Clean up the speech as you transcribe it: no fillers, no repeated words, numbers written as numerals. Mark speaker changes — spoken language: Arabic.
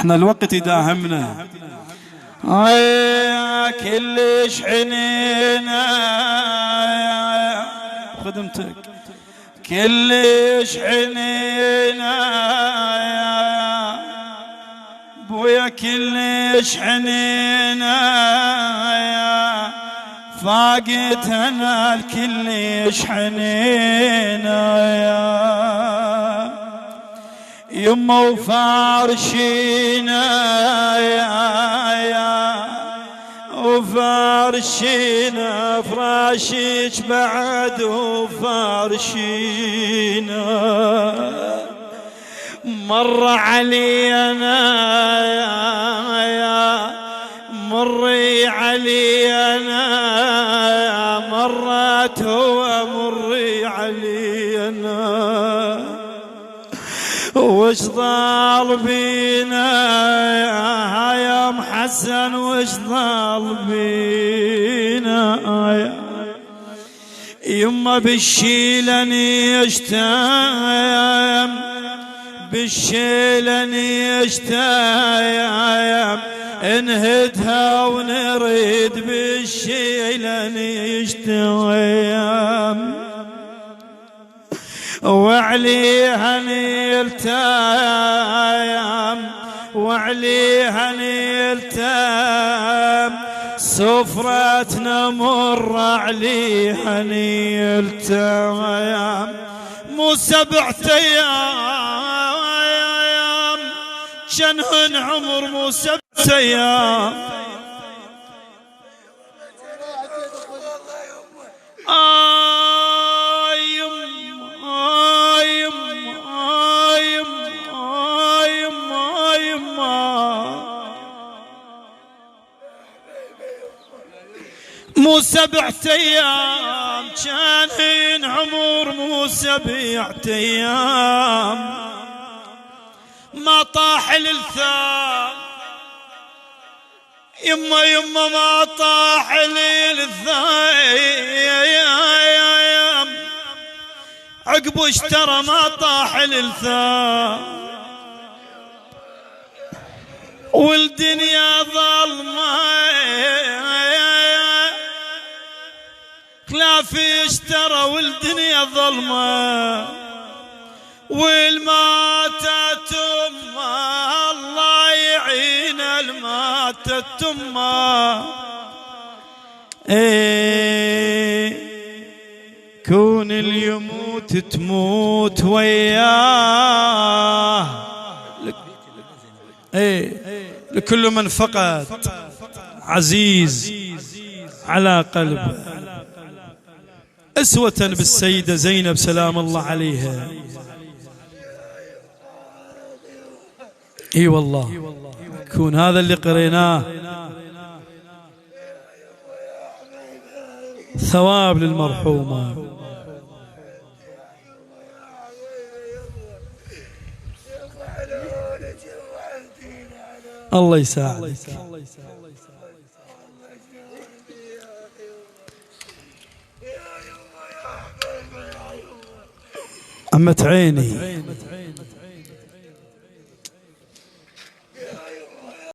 Speaker 1: احنا الوقت يداهمنا. كلش حنينة خدمتك، كلش حنينة بويا، كلش حنينة فاقت انا الكلش حنينة يما وفارشينا وفارشينا فراشيش بعد وفارشينا مر علينا مري علينا مرات هو مري علينا وش ضال بينا يا محسن وش ضال بينا يما بالشيلني يشتايم بالشيلني يشتايم انهدها ونريد بالشيلني يشتايم وعليها نيلتام وعليها نيلتام سفرتنا مر عليها نيلتام مو 7 أيام شنهن عمر مو 7 أيام مو 7 أيام كان عمر مو 7 أيام ما طاح الثام يما ما طاح الثام عقبه اشترى ما طاح الثام والدنيا ظلمة خلافي اشترى والدنيا ظلمة والماتت أمه الله يعين الماتت أمه كون اليموت تموت وياه لكل من فقد عزيز على قلبه أسوة بالسيدة زينب سلام الله عليها. اي والله يكون هذا اللي قريناه ثواب للمرحومة. الله يساعدك. عمت عيني